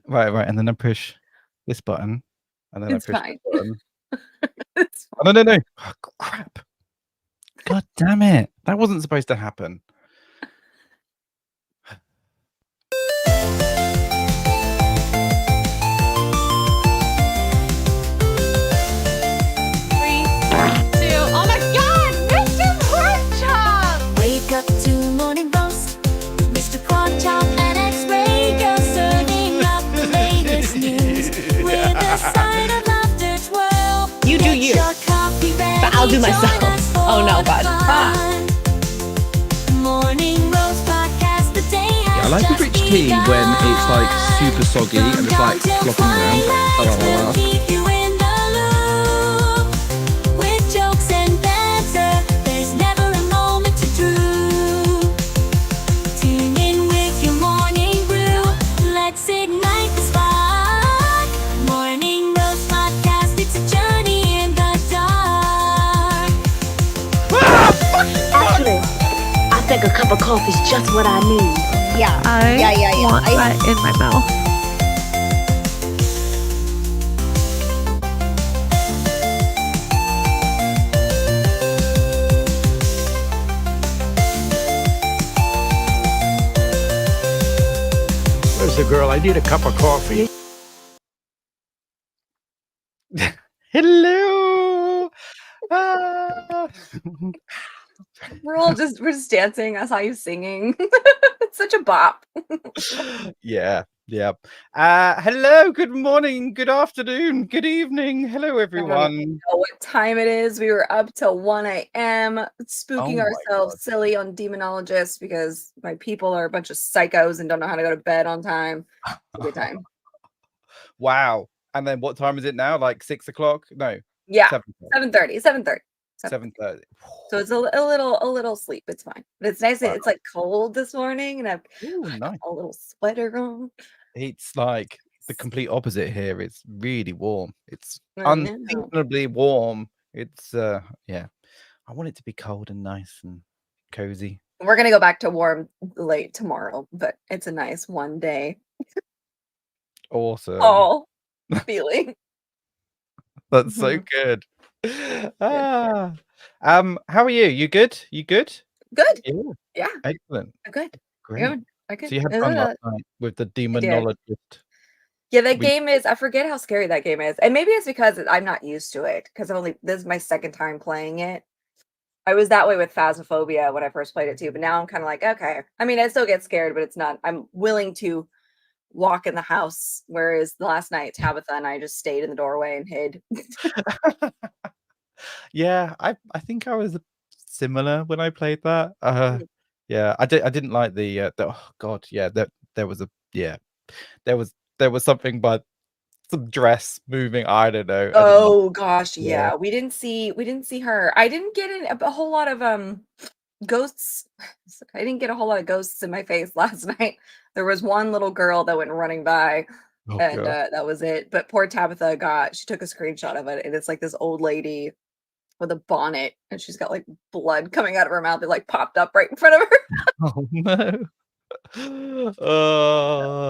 Right, and then I push this button, and then I It's push fine. this button. It's Oh, no. Oh, crap. God damn it. That wasn't supposed to happen. Three, two, oh my god, MrPorkChop! Wake up to morning roast, MrPorkChop and X-Ray serving up the latest news with a side of laughter twirl. You do Get you, your coffee ready, but I'll do myself. join us for Oh no, the God. fun. Morning Roast podcast, the day has I like a just rich tea when it's like super soggy and it's like flopping around. We'll keep you in the loop with jokes and banter. There's never a moment to droop. Tune in with your morning brew. Let's ignite the spark. Morning Roast podcast. It's a journey in the dark. Actually, I think a cup of coffee is just what I need. Yeah. I want that in my mouth. Where's the girl? I need a cup of coffee. Hello. Ah. We're just dancing. I saw you singing. It's such a bop. Yeah. Hello, good morning, good afternoon, good evening. Hello, everyone. Know what time it is. We were up till 1 a.m. spooking Oh my ourselves God. silly on demonologists because my people are a bunch of psychos and don't know how to go to bed on time. It's a good time. Wow. And then what time is it now? Like 6 o'clock? No. Yeah. 7:30. 7:30. 7:30. So it's a little sleep. It's fine. But it's nice. Wow. It's like cold this morning, and I've Ooh, nice. a little sweater on. It's like the complete opposite here. It's really warm. It's I know. unseasonably warm. It's yeah. I want it to be cold and nice and cozy. We're gonna go back to warm late tomorrow, but it's a nice one day. Awesome. Oh, feeling. That's so good. How are you? You good? Good. Yeah. Excellent. I'm good. Great. Okay. So you had fun last night with the demonologist. Yeah, that game is. I forget how scary that game is, and maybe it's because I'm not used to it. Because this is my second time playing it. I was that way with Phasmophobia when I first played it too, but now I'm kind of like, okay. I mean, I still get scared, but it's not. I'm willing to walk in the house. Whereas last night, Tabitha and I just stayed in the doorway and hid. Yeah, I think I was similar when I played that. Yeah, I didn't like the oh god, yeah, there was something but some dress moving. I don't know. Oh gosh, Yeah. yeah. We didn't see her. I didn't get a whole lot of ghosts. I didn't get a whole lot of ghosts in my face last night. There was one little girl that went running by, Oh, and God. that was it. But poor Tabitha she took a screenshot of it, and it's like this old lady with a bonnet, and she's got like blood coming out of her mouth. It like popped up right in front of her. Oh no. It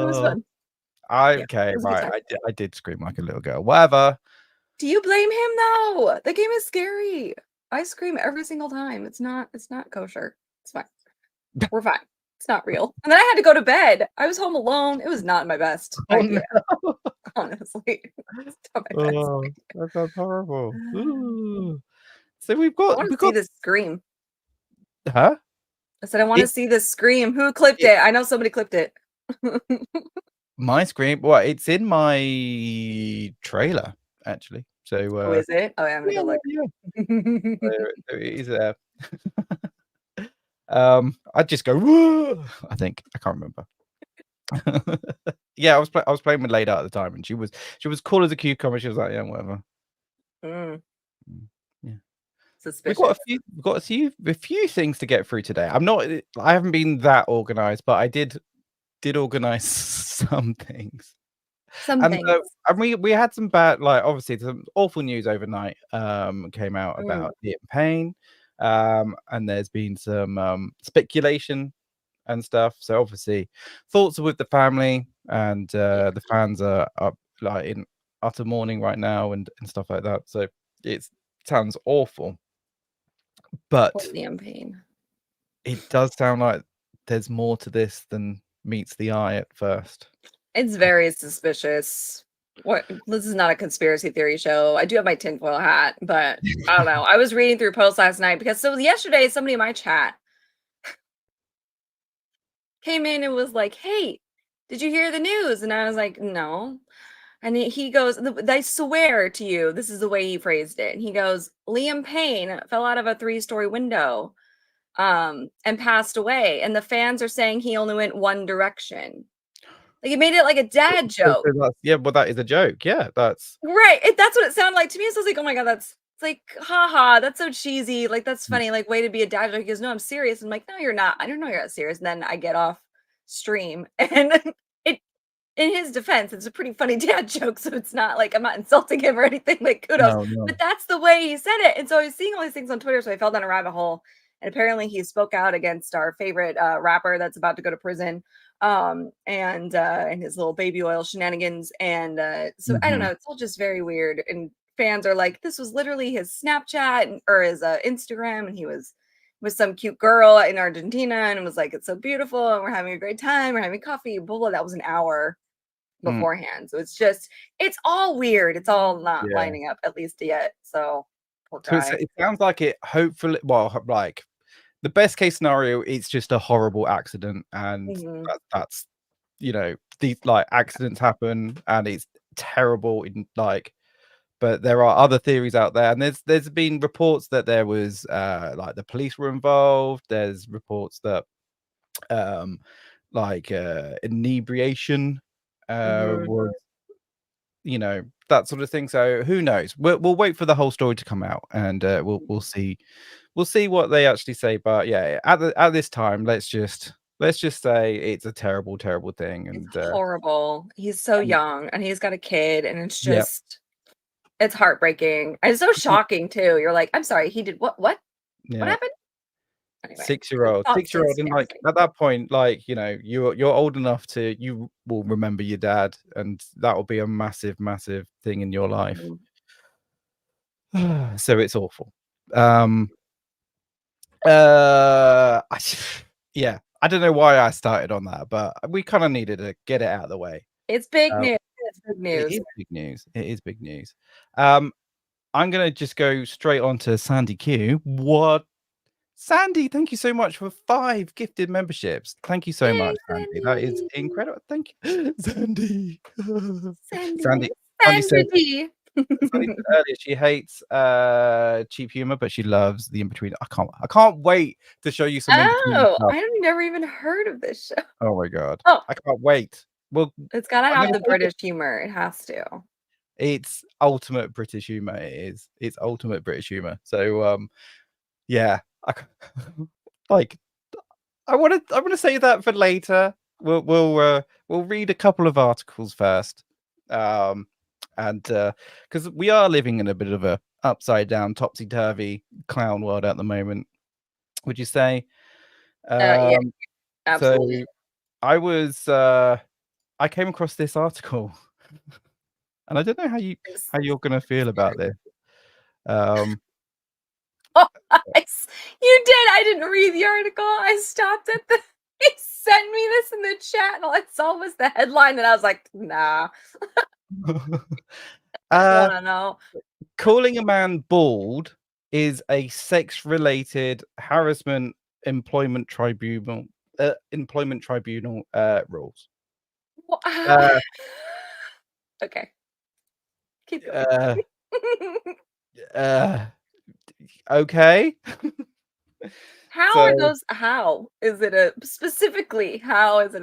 was fun. Okay, it was a good right. time. I did scream like a little girl. Whatever. Do you blame him though? The game is scary. I scream every single time. It's not kosher. It's fine. We're fine. It's not real. And then I had to go to bed. I was home alone. It was not my best idea. No. Honestly. It's not my best Oh, idea. that sounds horrible. Ooh. So I want to see this scream. Huh? I said I want to see this scream. Who clipped it? I know somebody clipped it. My scream. Well, it's in my trailer actually. So Oh, is it? Oh, yeah, I'm gonna go look. So it is there. I'd just go. Whoa! I think I can't remember. Yeah, I was playing with Leda at the time, and she was cool as a cucumber. She was like, yeah, whatever. Yeah. Suspicious. We've got a few things to get through today. I haven't been that organized, but I did organize some things. And we had some bad, like obviously some awful news overnight came out about Payne. And there's been some speculation and stuff. So obviously, thoughts are with the family, and the fans are up like in utter mourning right now and stuff like that. So it sounds awful, but Liam Payne. it does sound like there's more to this than meets the eye at first. It's very suspicious. This is not a conspiracy theory show. I do have my tinfoil hat, but I don't know. I was reading through posts last night because yesterday somebody in my chat came in and was like, "Hey, did you hear the news?" And I was like, "No." And he goes, "I swear to you," this is the way he phrased it. And he goes, "Liam Payne fell out of a 3-story window and passed away. And the fans are saying he only went one direction." Like, he made it like a dad joke. Yeah, well, that is a joke. Yeah, that's right. That's what it sounded like to me. So I was like, "Oh my God, it's like, haha, that's so cheesy. Like, that's funny. Like, way to be a dad joke." He goes, "No, I'm serious." I'm like, "No, you're not. I don't know you're not serious." And then I get off stream and in his defense, it's a pretty funny dad joke. So it's not like I'm not insulting him or anything. Like, kudos. no. But that's the way he said it. And so I was seeing all these things on Twitter. So I fell down a rabbit hole. And apparently he spoke out against our favorite rapper that's about to go to prison. And his little baby oil shenanigans. And so I don't know, it's all just very weird. And fans are like, this was literally his Snapchat or his Instagram, and he was with some cute girl in Argentina and was like, "It's so beautiful and we're having a great time, we're having coffee," blah blah. That was an hour beforehand. So it's all weird. It's all not lining up, at least yet. So poor guy. It sounds like it hopefully, well, like the best case scenario, it's just a horrible accident, and that's these like accidents happen and it's terrible in like, but there are other theories out there, and there's been reports that there was like the police were involved. There's reports that like inebriation was, that sort of thing. So who knows? We'll wait for the whole story to come out, and we'll see what they actually say. But yeah, at this time, let's just say it's a terrible thing, and it's horrible. He's so young and he's got a kid, and it's just it's heartbreaking. And it's so shocking too. You're like, I'm sorry, he did what happened? Anyway, 6-year-old, and like at that point, like you're old enough to, you will remember your dad, and that will be a massive thing in your life. So it's awful. Yeah, I don't know why I started on that, but we kind of needed to get it out of the way. It's big news. It's big news. It is big news. It is big news. I'm gonna just go straight on to Sandy Q. What? Sandy, thank you so much for 5 gifted memberships. Thank you so much, Sandy. That is incredible. Thank you, Sandy. Sandy said earlier she hates cheap humor, but she loves the In-Between. I can't wait to show you some In-Between stuff. I've never even heard of this show. Oh my God. I can't wait. Well, it's gotta have the British humor. It has to. It's ultimate British humor. It's ultimate British humor. So yeah. Like, I want to say that for later. We'll read a couple of articles first, and because we are living in a bit of a upside down, topsy turvy clown world at the moment. Would you say? Yeah, absolutely. So I came across this article, and I don't know how you're gonna feel about this. You did. I didn't read the article. I stopped at the. He sent me this in the chat, and all I saw was the headline, and I was like, "Nah." I don't know. Calling a man bald is a sex-related harassment employment tribunal rules. Okay. Keep going. Okay. How is it a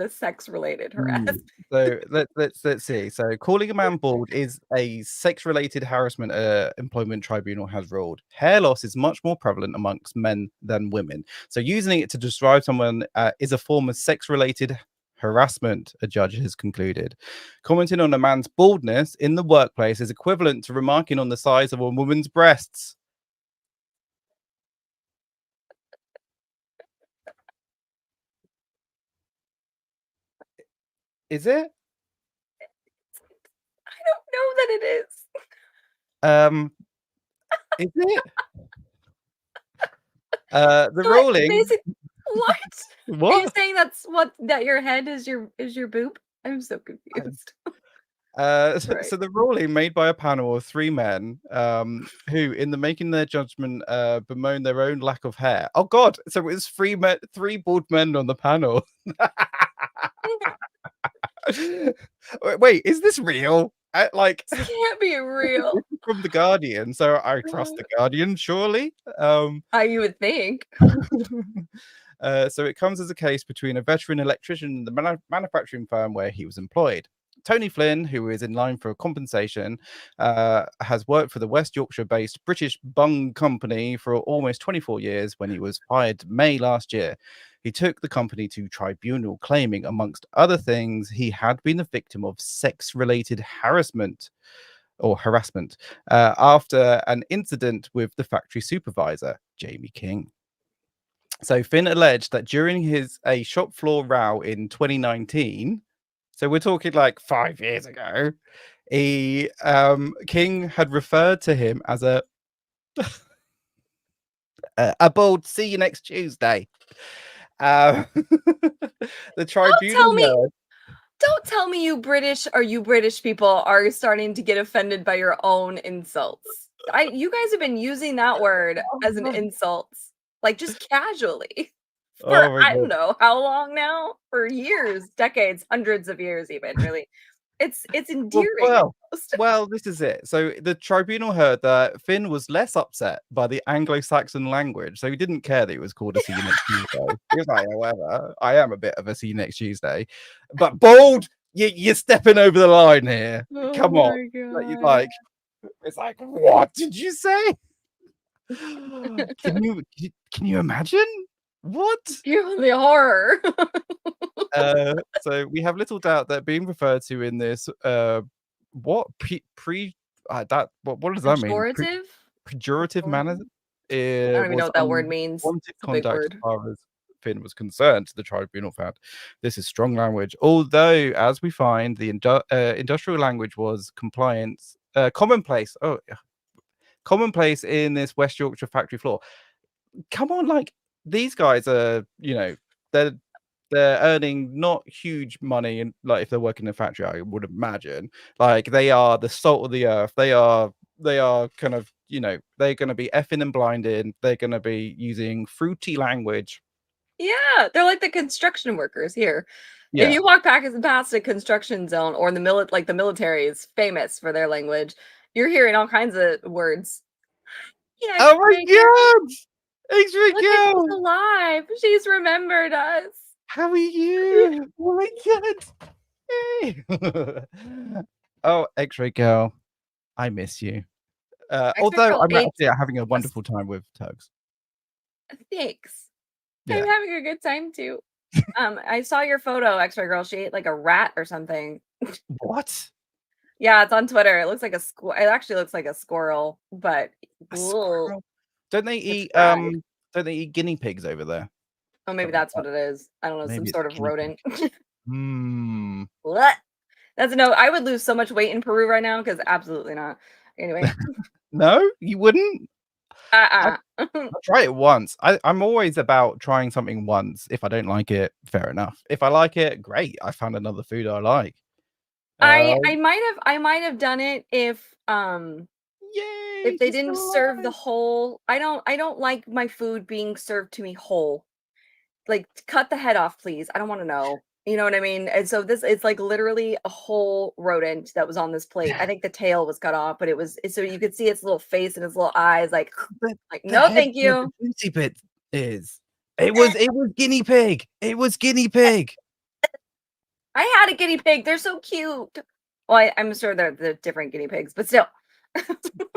sex-related harassment? So let's see. So calling a man bald is a sex-related harassment employment tribunal has ruled. Hair loss is much more prevalent amongst men than women. So using it to describe someone is a form of sex-related harassment, a judge has concluded. Commenting on a man's baldness in the workplace is equivalent to remarking on the size of a woman's breasts. Is it? I don't know that it is. Is it? The What? ruling. What? Are you What? saying that your head is your boob? I'm so confused. So the ruling made by a panel of 3 men, who, in the making their judgment, bemoaned their own lack of hair. Oh God! So it was 3 bald men on the panel. Wait, is this real? Like, This can't be real. from the Guardian, so I trust the Guardian, surely. You would think. So it comes as a case between a veteran electrician and the manufacturing firm where he was employed. Tony Flynn, who is in line for compensation, has worked for the West Yorkshire-based British Bung Company for almost 24 years when he was fired May last year. He took the company to tribunal, claiming, amongst other things, he had been the victim of sex-related harassment after an incident with the factory supervisor, Jamie King. So Finn alleged that during a shop floor row in 2019, so we're talking like 5 years ago, King had referred to him as a bold "see you next Tuesday." The tribunal. Don't tell me you British people are starting to get offended by your own insults. You guys have been using that word as an insult, like just casually. For I don't know how long now? For years, decades, hundreds of years, even really. It's endearing. Well, this is it. So the tribunal heard that Finn was less upset by the Anglo-Saxon language, so he didn't care that he was called a "see you next Tuesday." He was like, "However, I am a bit of a see you next Tuesday," but bold, you're stepping over the line here. Come on, like it's like, what did you say? Can you imagine? What? The horror. So we have little doubt that being referred to in this what does that mean? Pejorative manner. I don't even know what that word means. Wanted conduct as far as Finn was concerned. The tribunal found this is strong language, although, as we find, the industrial language was commonplace. Commonplace in this West Yorkshire factory floor. Come on, like, these guys are, they're earning not huge money, and like if they're working in a factory, I would imagine. Like, they are the salt of the earth. They are kind of, they're going to be effing and blinding. They're going to be using fruity language. Yeah, they're like the construction workers here. Yeah. If you walk past a construction zone or in the military is famous for their language, you're hearing all kinds of words. Yeah, oh my God! X-Ray Girl! She's alive. She's remembered us. How are you? Oh my God! Hey. Oh, X-Ray Girl, I miss you. Although I'm actually having a wonderful time with Tuggs. Thanks. Yeah. I'm having a good time too. I saw your photo, X-Ray Girl. She ate like a rat or something. What? Yeah, it's on Twitter. It looks like it actually looks like a squirrel, but squirrel? Don't they eat guinea pigs over there? Oh, maybe that's what it is. I don't know, some sort of rodent. What? That's a no. I would lose so much weight in Peru right now because absolutely not. Anyway. No, you wouldn't? I'll try it once. I'm always about trying something once. If I don't like it, fair enough. If I like it, great. I found another food I like. I might have done it if they didn't serve the whole. I don't like my food being served to me whole. Like, cut the head off, please. I don't want to know. You know what I mean? And so it's like literally a whole rodent that was on this plate. I think the tail was cut off, but so you could see its little face and its little eyes. Like no, thank you. The juicy bit is it was guinea pig. It was guinea pig. I had a guinea pig. They're so cute. Well, I'm sure they're different guinea pigs, but still.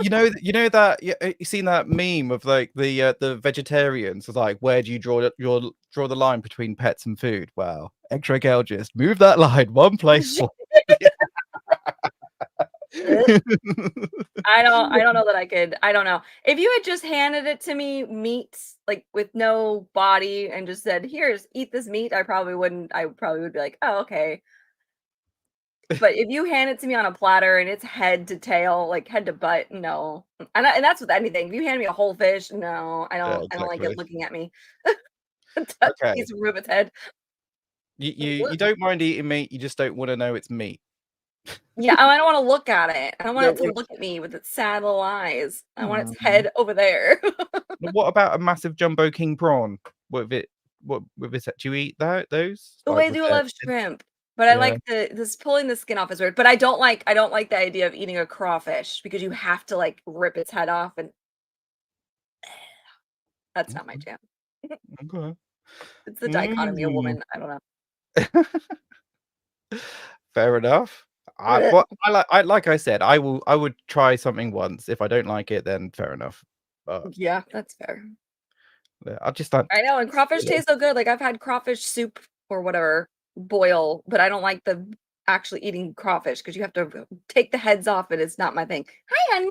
you know that you seen that meme of like the vegetarians was like, where do you draw the line between pets and food? Well, X-Ray Girl just move that line one place. I don't know that I could. I don't know. If you had just handed it to me meat, like with no body, and just said, "Here's, eat this meat," I probably would be like, "Oh, okay." But if you hand it to me on a platter and it's head to tail, like head to butt, no. And that's with anything. If you hand me a whole fish, no, I Yeah, don't like it exactly. looking at me. Touch a Okay. piece of Rubik's head. You don't mind eating meat, you just don't want to know it's meat. Yeah, I don't want to look at it. I don't want No, it to look at me with its sad little eyes. I want its Mm. head over there. What about a massive jumbo king prawn? What with it? Do you eat those? The Like way I with do the love shrimp, but I yeah. like this pulling the skin off is weird. But I don't like the idea of eating a crawfish because you have to like rip its head off, and that's not my jam. Okay. It's the dichotomy of Mm. woman. I don't know. Fair enough. Like I said, I would try something once. If I don't like it, then fair enough. But Yeah, that's fair. yeah, I just don't. I know, and crawfish tastes so good. Like I've had crawfish soup or whatever boil, but I don't like the actually eating crawfish because you have to take the heads off, and it's not my thing. Hi, honey.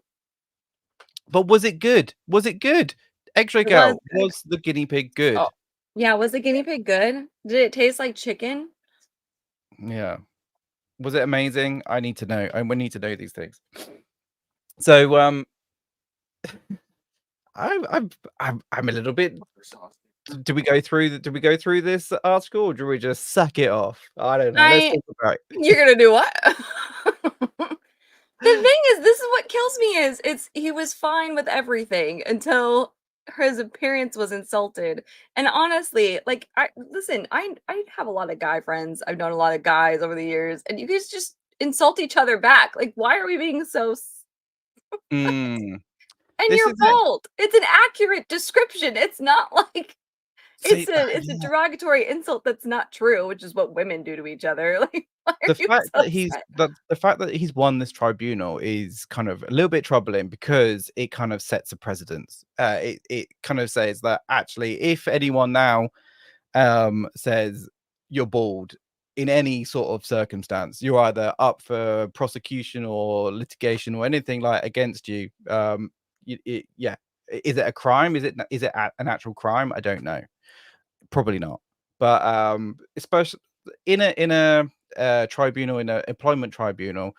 But was it good? Was it good? X-ray It was girl, good. was the guinea pig good? Oh, yeah. Was the guinea pig good? Did it taste like chicken? Yeah. Was it amazing? I need to know. We need to know these things. So I'm a little bit. Did we go through this article, or do we just suck it off? I don't know. Let's talk about it. You're gonna do what? The thing is, this is what kills me is he was fine with everything until his appearance was insulted. And honestly, like I have a lot of guy friends. I've known a lot of guys over the years, and you guys just insult each other back. Like, why are we being so Mm, and this you're is it. bold. It's an accurate description. It's not like See, it's a derogatory insult that's not true, which is what women do to each other. Like, why are the you fact so that upset? the fact that he's won this tribunal is kind of a little bit troubling because it kind of sets a precedence. It kind of says that actually, if anyone now says you're bald in any sort of circumstance, you're either up for prosecution or litigation or anything like against you. Yeah, is it a crime? Is it an actual crime? I don't know. Probably not. But especially in a tribunal, in an employment tribunal,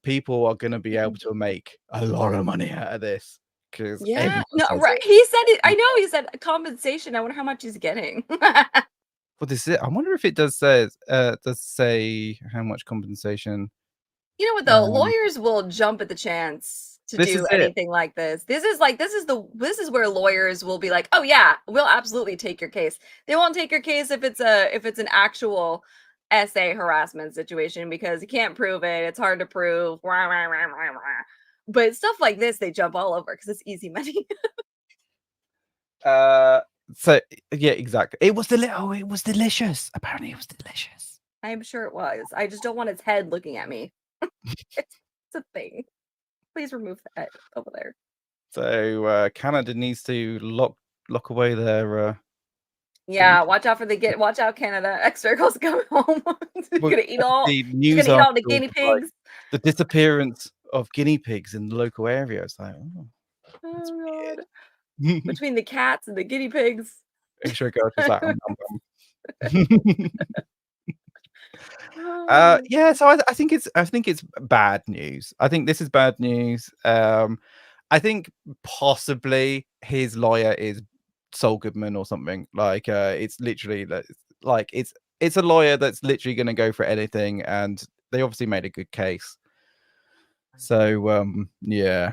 people are going to be able to make a lot of money out of this because Yeah, everyone no, says right. He said it. I know he said compensation. I wonder how much he's getting. well, this is it. I wonder if it does say how much compensation. You know what though? Um, Lawyers will jump at the chance to this is do it. anything like this. This is where lawyers will be like, "Oh yeah, we'll absolutely take your case." They won't take your case if it's an actual essay harassment situation because you can't prove it. It's hard to prove. Wah, wah, wah, wah, wah. But stuff like this, they jump all over because it's easy money. So yeah, exactly. It was it was delicious. Apparently, it was delicious. I'm sure it was. I just don't want its head looking at me. It's a thing. Please remove the head over there. So Canada needs to lock away their Yeah, watch out watch out, Canada. X-Circle's coming home. He's well, gonna eat all the he's news gonna eat all the articles guinea of, like, pigs. the disappearance of guinea pigs in the local area. It's like, oh, that's Oh god. weird. Between the cats and the guinea pigs. Extra girl just like, Oh. yeah, so I think it's bad news. I think this is bad news. I think possibly his lawyer is Saul Goodman or something. Like it's literally like it's a lawyer that's literally going to go for anything, and they obviously made a good case. So yeah,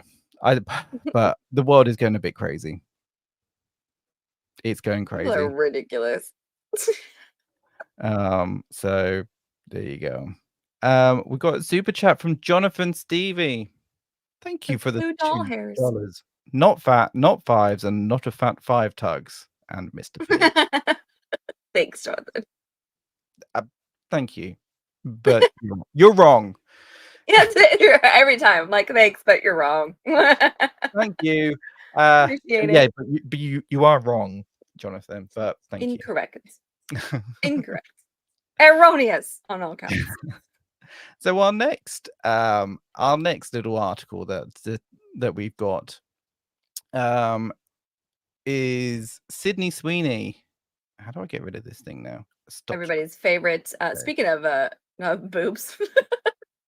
but the world is going a bit crazy. It's going People are crazy. ridiculous. So there you go. We got a super chat from Jonathan Stevie. Thank you for the Blue doll hairs. $2. Not fat, not fives, and not a fat five Tuggs and Mr. P. Thanks, Jonathan. Thank you, but you're wrong. Yes, every time. Like, thanks, but you're wrong. Thank you. Appreciate Yeah, it. but you are wrong, Jonathan. But thank Incorrect. you. Incorrect. Erroneous on all counts. So our next little article that we've got is Sydney Sweeney. How do I get rid of this thing now? Stop. Everybody's favorite. Speaking of Boobs.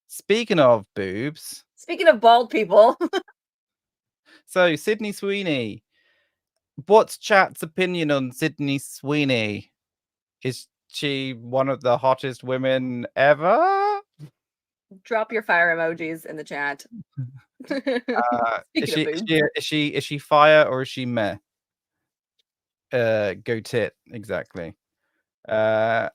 Speaking of boobs, Speaking of bald people. so Sydney Sweeney. What's chat's opinion on Sydney Sweeney? Is she one of the hottest women ever? Drop your fire emojis in the chat. Is Speaking of boobs. is she fire or is she meh? Go tit, exactly. Hello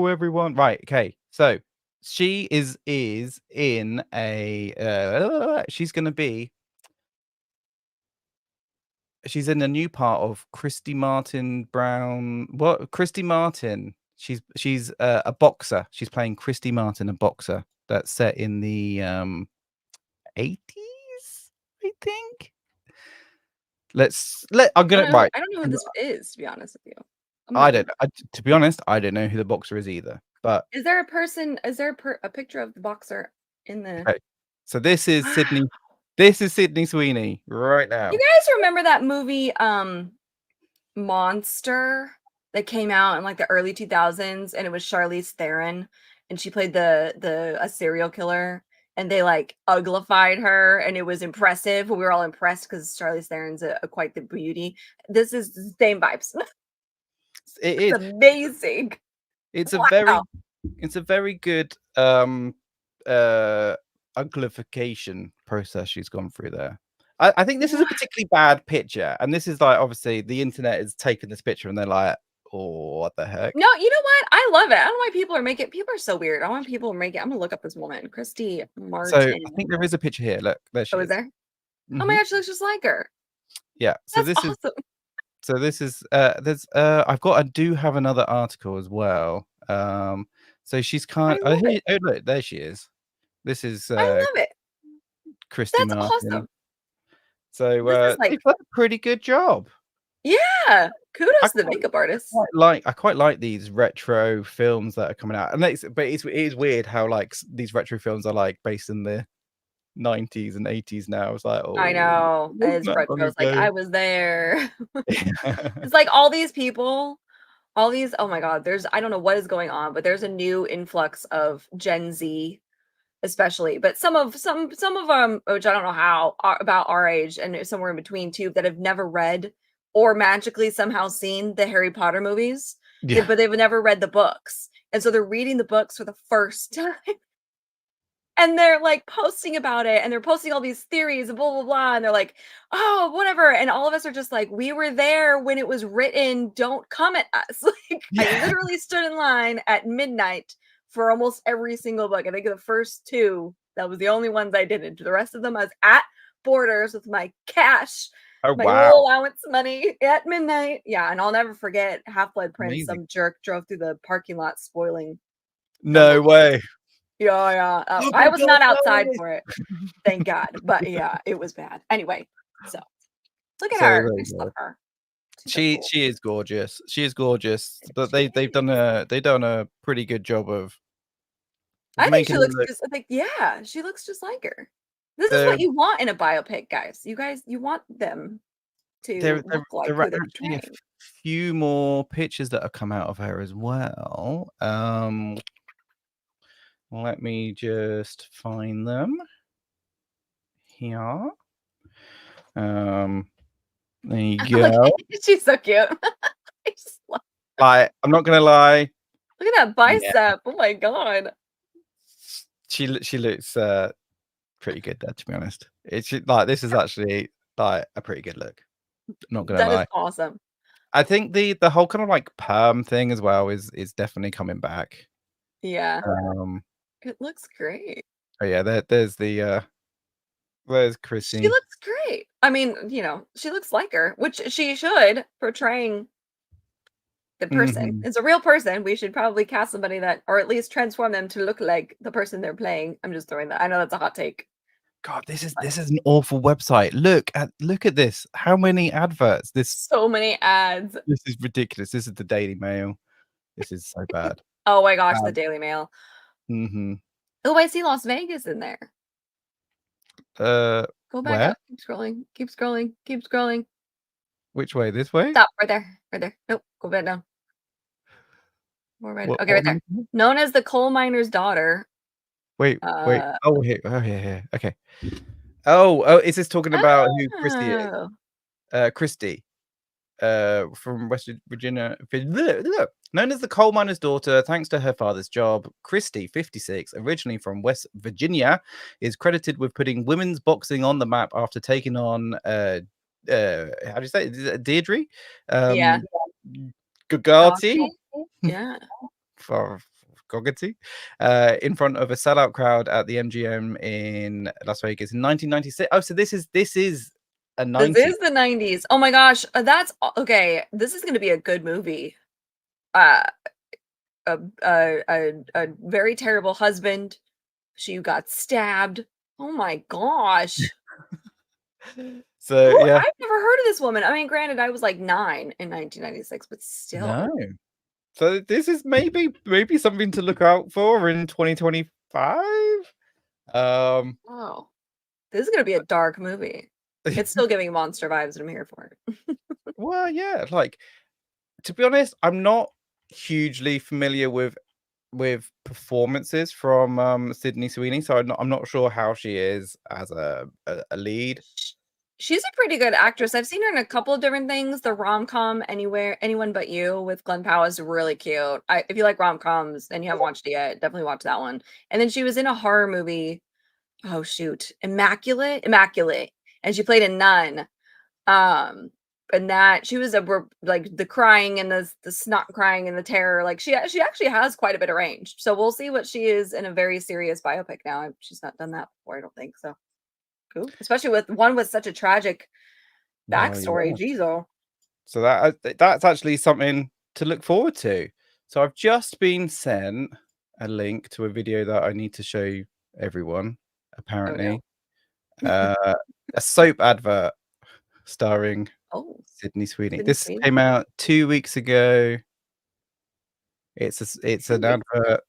everyone. Right, okay. So she is in a she's in a new part of Christy Martin Brown. What? Christy Martin. She's a boxer. She's playing Christy Martin, a boxer that's set in the 80s, I think. I'm gonna right. I don't know who this is, to be honest with you. To be honest, I don't know who the boxer is either. But is there a person? Is there a picture of the boxer in the? Okay. So this is Sydney. This is Sydney Sweeney right now. You guys remember that movie, Monster, that came out in like the early 2000s, and it was Charlize Theron, and she played a serial killer, and they like uglified her, and it was impressive. We were all impressed because Charlize Theron's quite the beauty. This is the same vibes. It's amazing. It's wow. a very good uglification process she's gone through there. I think this is a particularly bad picture, and this is like obviously the internet has taken this picture and they're like, oh, what the heck? No, you know what? I love it. I don't know why people are making people are so weird. I want people to make it. I'm gonna look up this woman, Christy Martin. So I think there is a picture here. Look, there she is. Is there? Oh my gosh, she looks just like her. Yeah. So That's this awesome. So this is I do have another article as well. So she's kind oh look, there she is. This is I love it. Christy That's Martin. Awesome. So they've done a pretty good job. Yeah. Kudos to the makeup artist. I quite like these retro films that are coming out. And it is weird how like these retro films are like based in the 90s and 80s now. It's like, oh, I know. It's retro. It's like I was there. It's like all these people, oh my god, I don't know what is going on, but there's a new influx of Gen Z, especially, but some of them, which I don't know how, are about our age and somewhere in between too, that have never read or magically somehow seen the Harry Potter movies, but they've never read the books, and so they're reading the books for the first time. And they're like posting about it, and they're posting all these theories and blah blah blah, and they're like, oh, whatever. And all of us are just like, we were there when it was written. Don't come at us. Like I literally stood in line at midnight for almost every single book. I think the first two, that was the only ones I didn't. The rest of them I was at Borders with my cash, my little allowance money at midnight. Yeah, and I'll never forget Half-Blood Prince. Some jerk drove through the parking lot spoiling. No way. Yeah. I was not outside for it, thank God. But yeah, it was bad. Anyway, so look at her. I just love her. She is gorgeous. She is gorgeous. But they've done a pretty good job of. I think she looks just like she looks just like her. This is what you want in a biopic, guys. You want them to look like who they're portraying. A few more pictures that have come out of her as well. Let me just find them here. There you go. She's so cute. I'm not gonna lie. Look at that bicep. Yeah. Oh my god. She looks pretty good there, to be honest. It's like this is actually like a pretty good look. I'm not gonna lie. That is awesome. I think the whole kind of like perm thing as well is definitely coming back. Yeah. It looks great. Oh yeah, there's Chrissy. She looks great. I mean, she looks like her, which she should, portraying the person. It's a real person. We should probably cast somebody that, or at least transform them to look like the person they're playing. I'm just throwing that. I know that's a hot take. God, this is an awful website. Look at this. How many adverts? So many ads. This is ridiculous. This is the Daily Mail. This is so bad. Oh my gosh, the Daily Mail. Oh, I see Las Vegas in there. Go back where? up. Keep scrolling. Which way? This way? Stop right there. Nope, go back down. Okay, right there. Known as the coal miner's daughter. Wait. Oh, here. Yeah. Okay. Oh, is this talking about who Christy is? Christy. From West Virginia. Known as the coal miner's daughter, thanks to her father's job, Christy, 56, originally from West Virginia, is credited with putting women's boxing on the map after taking on how do you say it? Deirdre? Yeah. Gugati? Yeah. For Gogati, in front of a sellout crowd at the MGM in Las Vegas in 1996. Oh, so this is a 90s. This is the 90s. Oh my gosh, that's okay. This is going to be a good movie. A very terrible husband. She got stabbed. Oh my gosh. So yeah, I've never heard of this woman. I mean, granted, I was like 9 in 1996, but still. No. So this is maybe something to look out for in 2025. Oh, this is going to be a dark movie. It's still giving monster vibes, and I'm here for it. Well, yeah, like to be honest, I'm not hugely familiar with performances from Sydney Sweeney, so I'm not sure how she is as a lead. She's a pretty good actress. I've seen her in a couple of different things. The rom-com Anyone But You with Glenn Powell is really cute. If you like rom-coms and you haven't watched it yet, definitely watch that one. And then she was in a horror movie. Oh shoot, Immaculate, and she played a nun. And that she was like the crying and the snot crying and the terror. Like she actually has quite a bit of range. So we'll see what she is in a very serious biopic now. She's not done that before, I don't think so. Cool. Especially with one with such a tragic backstory. Jeez. So that's actually something to look forward to. So I've just been sent a link to a video that I need to show everyone, apparently. A soap advert starring Sydney Sweeney. This came out 2 weeks ago. It's an advert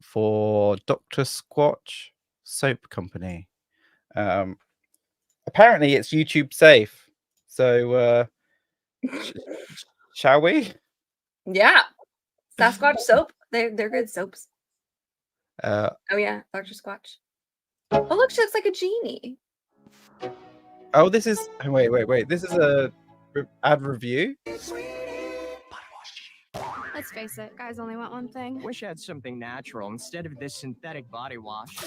for Dr. Squatch Soap Company. Apparently it's YouTube safe. So shall we? Yeah. Sasquatch soap. They're good soaps. Oh yeah, Dr. Squatch. Oh look, she looks like a genie. Oh, this is wait. This is a ad review. Let's face it, guys only want one thing. Wish I had something natural instead of this synthetic body wash.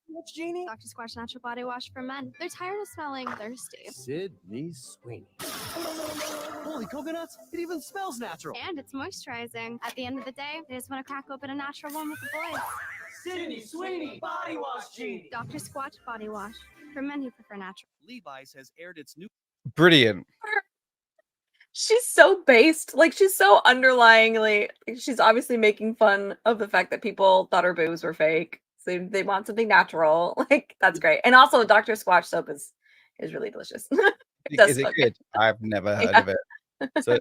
What's Genie? Dr. Squatch Natural Body Wash for Men. They're tired of smelling thirsty. Sydney Sweeney. Holy coconuts! It even smells natural. And it's moisturizing. At the end of the day, they just want to crack open a natural one with the boys. Sydney Sweeney Body Wash Genie. Dr. Squatch Body Wash for men who prefer natural. Levi's has aired its new. Brilliant. She's so based, like she's so underlyingly. She's obviously making fun of the fact that people thought her boobs were fake. So they want something natural. Like that's great. And also, Dr. Squatch soap is really delicious. Is it good? I've never heard of it. So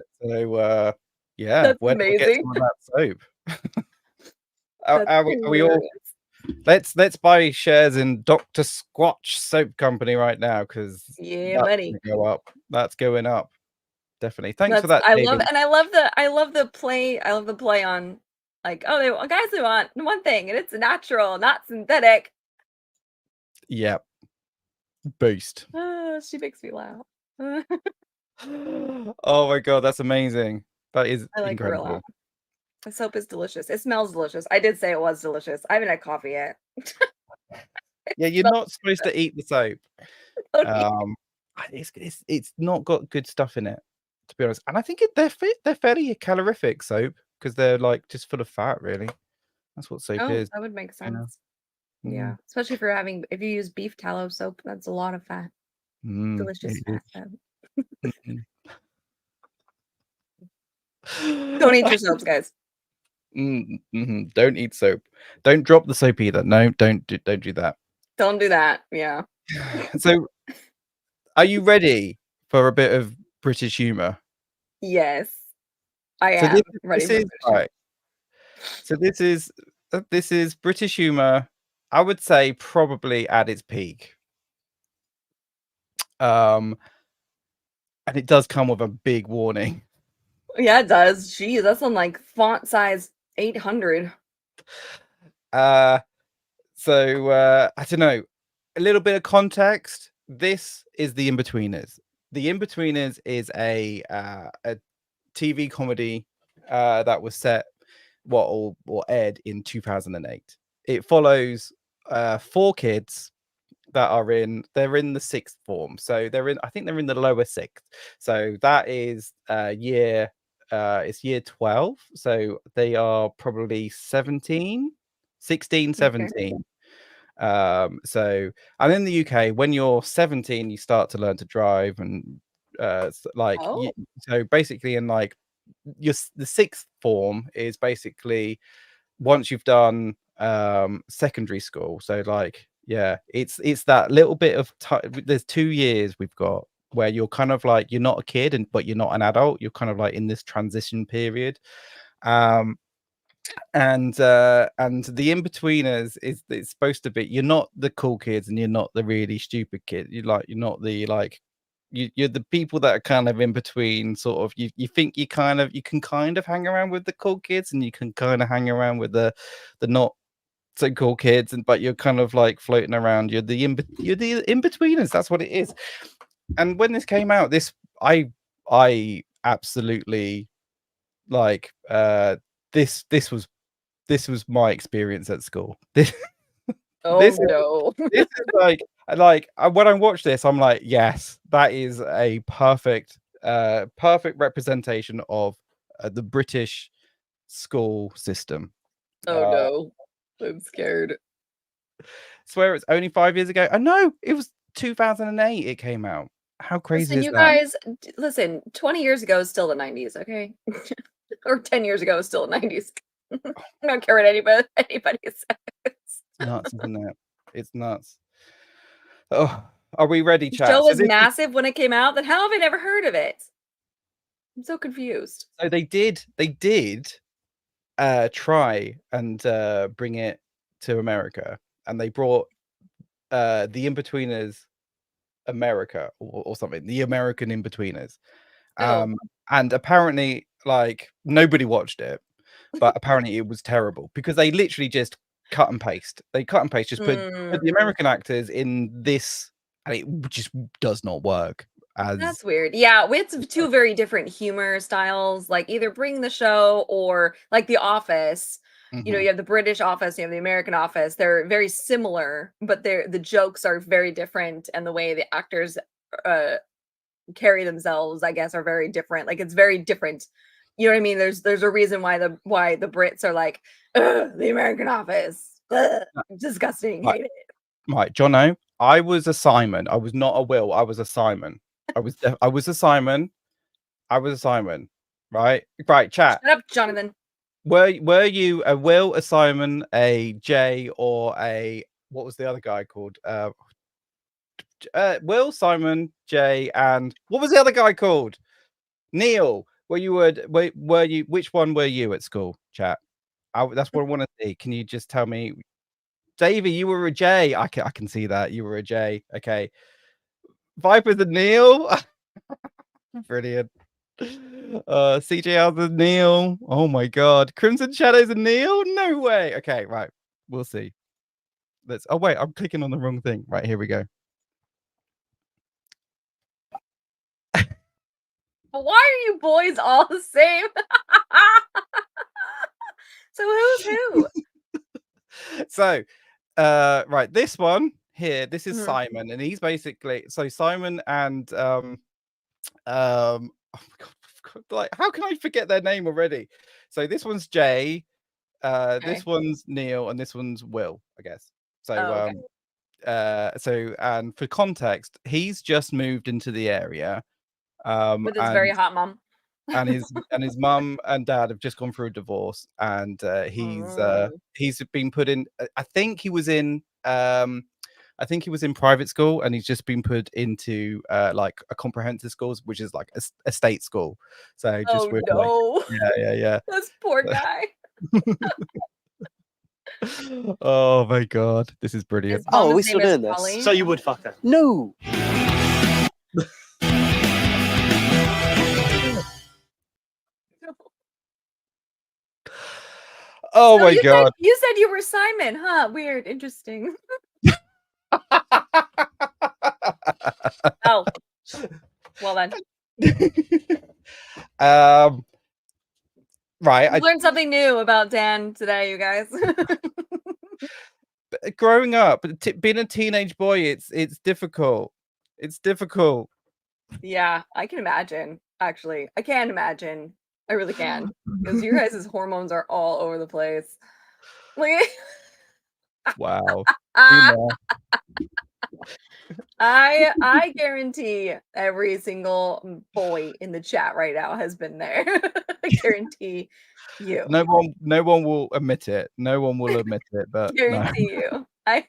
yeah, that's where do we get amazing. some of that soap? Are we all? Let's buy shares in Dr. Squatch Soap Company right now because buddy, go up. That's going up. Definitely. Thanks for that. I love the play. I love the play on like, oh, they want one thing and it's natural, not synthetic. Yep. Boost. She makes me laugh. Oh my god, that's amazing. That is I like incredible. her a lot. The soap is delicious. It smells delicious. I did say it was delicious. I haven't had coffee yet. Yeah, you're not supposed to eat the soap. It's not got good stuff in it, to be honest. And I think they're fairly calorific soap because they're like just full of fat, really. That's what soap is. That would make sense. You know? Yeah, especially if you use beef tallow soap, that's a lot of fat. Delicious fat. Don't eat your soaps, guys. Don't eat soap. Don't drop the soap either. No, don't do that. Don't do that. Yeah. So, are you ready for a bit of British humor? Yes, I am ready. So this is British humor. I would say probably at its peak. And it does come with a big warning. Yeah, it does. Jeez, that's on like font size 800. So I don't know. A little bit of context. This is the Inbetweeners. The Inbetweeners is a TV comedy that was set or aired in 2008. It follows 4 kids that are in the 6th form. So I think they're in the lower 6th. So that is it's year 12. So they are probably 17, 16, 17. So and in the UK, when you're 17, you start to learn to drive and so basically in like the 6th form is basically once you've done secondary school. So like it's that little bit of time. There's 2 years we've got where you're kind of like you're not a kid but you're not an adult. You're kind of like in this transition period. And the Inbetweeners it's supposed to be you're not the cool kids and you're not the really stupid kid. You're not the like you're the people that are kind of in between, sort of. You think you can kind of hang around with the cool kids and you can kind of hang around with the not so cool kids, but you're kind of like floating around. You're the Inbetweeners. That's what it is. And when this came out, I absolutely like this was my experience at school. This is like when I watch this, I'm like, yes, that is a perfect representation of the British school system. No, I'm scared. Swear it's only 5 years ago. I know it was 2008. It came out. How crazy is you that? Guys, listen. 20 years ago is still the 90s, okay? Or 10 years ago is still the 90s. I don't care what anybody says. Nuts, isn't it? It's nuts. Oh, are we ready, chat? The show was massive when it came out. Then how have I never heard of it? I'm so confused. So they did try and bring it to America, and they brought the Inbetweeners America or something, the American Inbetweeners. And apparently like nobody watched it, but apparently it was terrible because they literally just cut and paste, just put the American actors in this, and it just does not work. That's weird. Yeah, it's 2 very different humor styles. Like either bring the show or like The Office. You know, you have the British Office, you have the American Office. They're very similar, but the jokes are very different, and the way the actors carry themselves, I guess, are very different. Like it's very different. You know what I mean? There's a reason why the Brits are like, the American Office, disgusting, hate it. Right, Jono, I was a Simon. I was not a Will. I was a Simon. I was a Simon. I was a Simon. Right, chat. Shut up, Jonathan. Were you a Will, a Simon, a Jay, or a what was the other guy called? Will, Simon, Jay, and what was the other guy called? Neil. Which one were you at school, chat? That's what I want to see. Can you just tell me? Davey, you were a J. I can see that. You were a J. Okay. Viper's a Neil. Brilliant. CJ the Neil. Oh my god. Crimson Shadow's a Neil? No way. Okay, right. We'll see. Oh wait, I'm clicking on the wrong thing. Right, here we go. Why are you boys all the same? So who's who? So, right, this one here, this is Simon, and he's basically Simon and oh my god, like how can I forget their name already? So this one's Jay, this one's Neil, and this one's Will, I guess. So and for context, he's just moved into the area. With his very hot mom. and his mum and dad have just gone through a divorce, and he's been put in. I think he was in private school, and he's just been put into like a comprehensive schools, which is like a state school. So just yeah. This poor guy. Oh my god, this is brilliant. Oh, we still doing this? So you would fuck her? No. Oh So my you god. said you were Simon, huh? Weird, interesting. Oh, well then. Right. I've learned something new about Dan today, you guys. Growing up, being a teenage boy, it's difficult. It's difficult. Yeah, I can imagine. Actually, I can imagine. I really can, because your guys' hormones are all over the place. Like, Wow. I guarantee every single boy in the chat right now has been there. I guarantee you. No one will admit it. No one will admit it, but no. Guarantee you. I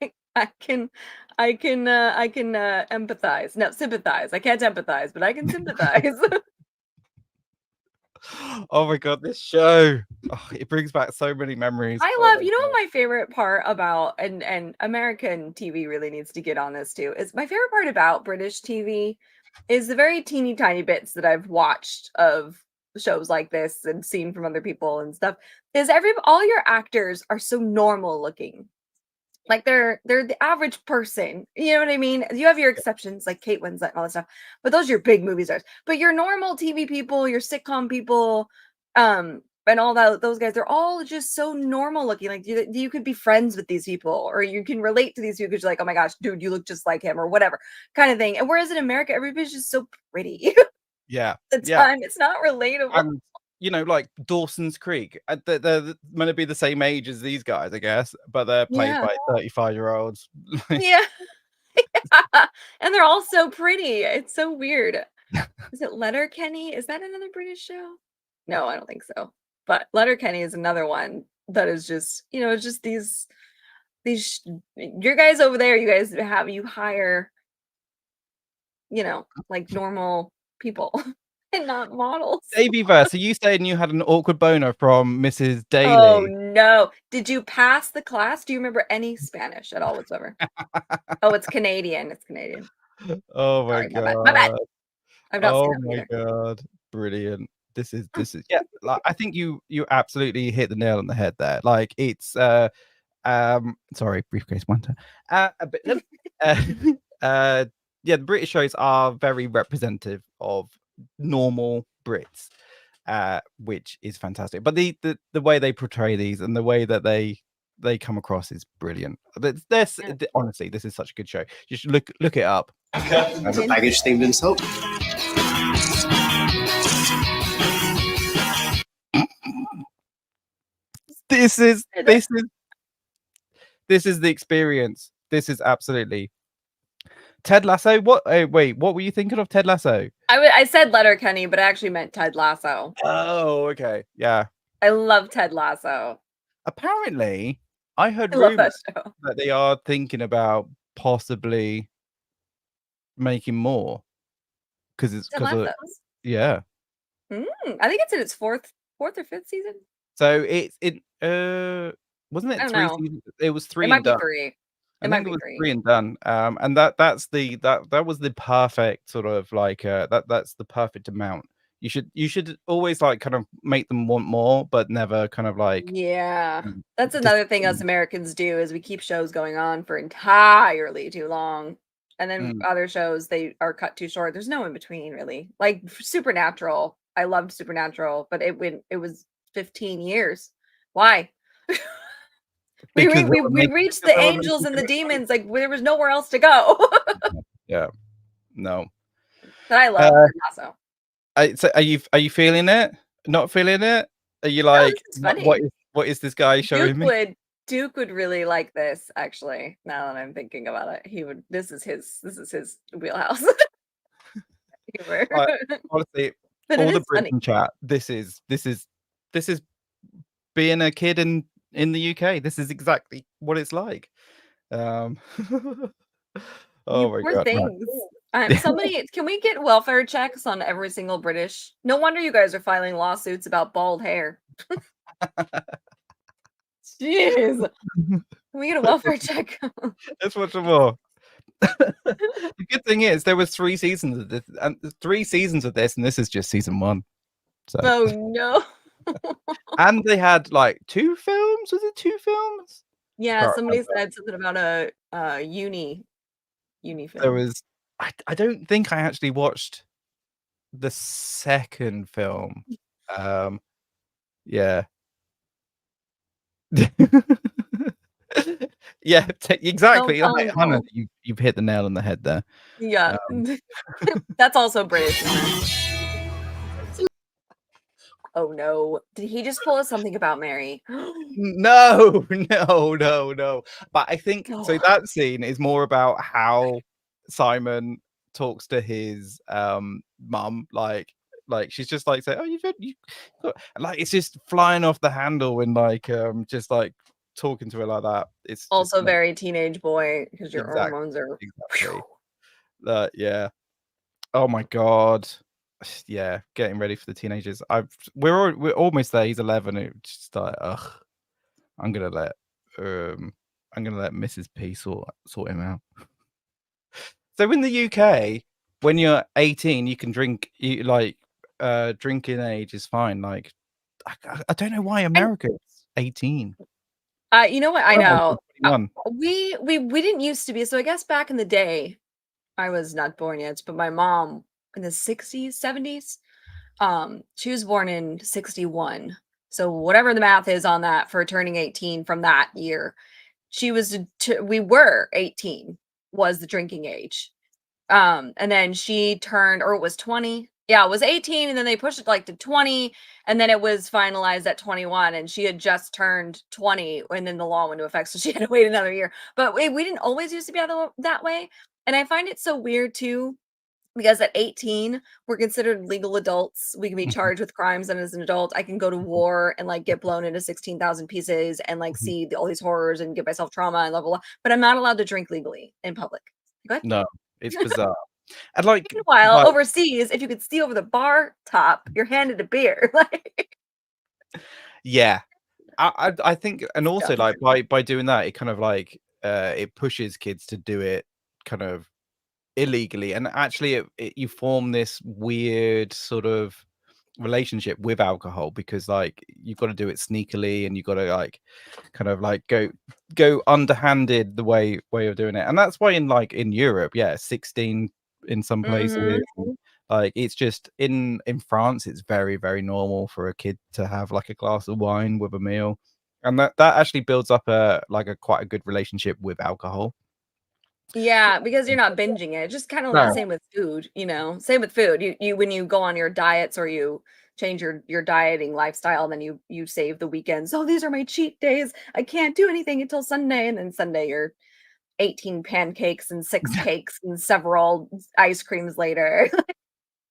can empathize. No, sympathize. I can't empathize, but I can sympathize. Oh my god, this show. Oh, it brings back so many memories. I love, you know what my favorite part about, and American TV really needs to get on this too, is my favorite part about British TV is the very teeny tiny bits that I've watched of shows like this and seen from other people and stuff, is all your actors are so normal looking. Like they're the average person. You know what I mean? You have your exceptions like Kate Winslet and all that stuff, but those are your big movie stars. But your normal TV people, your sitcom people, and all those guys, they're all just so normal looking. Like you could be friends with these people, or you can relate to these people because you're like, oh my gosh, dude, you look just like him, or whatever kind of thing. And whereas in America, everybody's just so pretty. Yeah. Time it's not relatable. And you know, like Dawson's Creek, they're going to be the same age as these guys, I guess, but they're played by 35-year-olds. Yeah. And they're all so pretty. It's so weird. Is it Letterkenny? Is that another British show? No, I don't think so. But Letterkenny is another one that is just, it's just these your guys over there, you guys hire, like normal people. And not models. Davey-verse, are you saying you had an awkward boner from Mrs. Daly? Oh no. Did you pass the class? Do you remember any Spanish at all whatsoever? Oh, it's Canadian. It's Canadian. Oh my god. My bad. I've not oh seen my either. god. Brilliant. This is yeah, like I think you absolutely hit the nail on the head there. Like it's sorry, briefcase wonder. Yeah, the British shows are very representative of normal Brits, which is fantastic. But the way they portray these and the way that they come across is brilliant. Honestly, this is such a good show. You should look it up. As a baggage themed insult. This is the experience. This is absolutely Ted Lasso. What? Wait, what were you thinking of Ted Lasso? I said Letterkenny, but I actually meant Ted Lasso. Oh, okay, yeah. I love Ted Lasso. Apparently, I heard rumors that they are thinking about possibly making more because it's yeah. I think it's in its fourth or fifth season. So wasn't it 3 seasons? It was 3 and done. It might be 3. 3 and done. And that was the perfect sort of like that's the perfect amount. You should always like kind of make them want more, but never kind of like That's another thing us Americans do is we keep shows going on for entirely too long. And then other shows they are cut too short. There's no in between really. Like Supernatural. I loved Supernatural, but it was 15 years. Why? We reached the angels and the demons. Like there was nowhere else to go. Yeah, no. But I love Lasso. So are you feeling it? Not feeling it? Are you like what is this guy showing me? Duke would really like this. Actually, now that I'm thinking about it, he would. This is his wheelhouse. Honestly, all the Brits in chat. This is being a kid in the UK. This is exactly what it's like. Oh my god! Things. Somebody, can we get welfare checks on every single British? No wonder you guys are filing lawsuits about bald hair. Jeez, can we get a welfare check? Let's watch some more. The good thing is there was 3 seasons of this, and 3 seasons of this, and this is just season 1. So. Oh no. And they had like 2 films films? Was it 2 films? Yeah, Can't somebody remember. said something about a uni There film. was I don't think I actually watched the second film. Um, yeah. Yeah, Don't exactly, tell like, him Hannah, though. you've hit the nail on the head there. Yeah. Um That's also British humor. Oh no. Did he just pull us something about Mary? No, no. But I think so No. that scene is more about how Simon talks to his mum, like she's just like say, "Oh, you got," like it's just flying off the handle and like just like talking to her like that. It's just Also not very teenage boy because your exactly, hormones are exactly. Yeah. Oh my god. Yeah, getting ready for the teenagers. We're almost there. He's 11. It's just like, ugh. I'm gonna let Mrs. P sort him out. So in the UK, when you're 18, you can drink. You like drinking age is fine. Like I don't know why and America is 18. you know what? I Oh, I'm know. 21. We didn't used to be. So I guess back in the day, I was not born yet, but my mom in the 60s, 70s, she was born in 61. So whatever the math is on that for turning 18 from that year, we were 18 was the drinking age. And then she turned, or it was 20. Yeah, it was 18, and then they pushed it like to 20, and then it was finalized at 21, and she had just turned 20 and then the law went into effect, so she had to wait another year. But we didn't always used to be that way. And I find it so weird too, because at 18, we're considered legal adults. We can be Mhm, charged with crimes, and as an adult, I can go to mhm, war and like get blown into 16,000 pieces and like mhm. see all these horrors and give myself trauma and blah blah blah. But I'm not allowed to drink legally in public. What? No, it's bizarre. And like Meanwhile, like overseas, if you could see over the bar top, you're handed a beer. Like, yeah. I think, and it's also dumb. like by doing that, it kind of like it pushes kids to do it kind of illegally, and actually you form this weird sort of relationship with alcohol because like you've got to do it sneakily and you've got to like kind of like go underhanded the way of doing it. And that's why in Europe, yeah, 16 in some places, Mhm. and, like it's just in France it's very very normal for a kid to have like a glass of wine with a meal, and that actually builds up a like a quite a good relationship with alcohol. Yeah, because you're not binging it. Just kind of like the No. same with food, you know. Same with food. You when you go on your diets or you change your dieting lifestyle, then you save the weekends. Oh, these are my cheat days. I can't do anything until Sunday, and then Sunday you're 18 pancakes and 6 cakes and several ice creams later.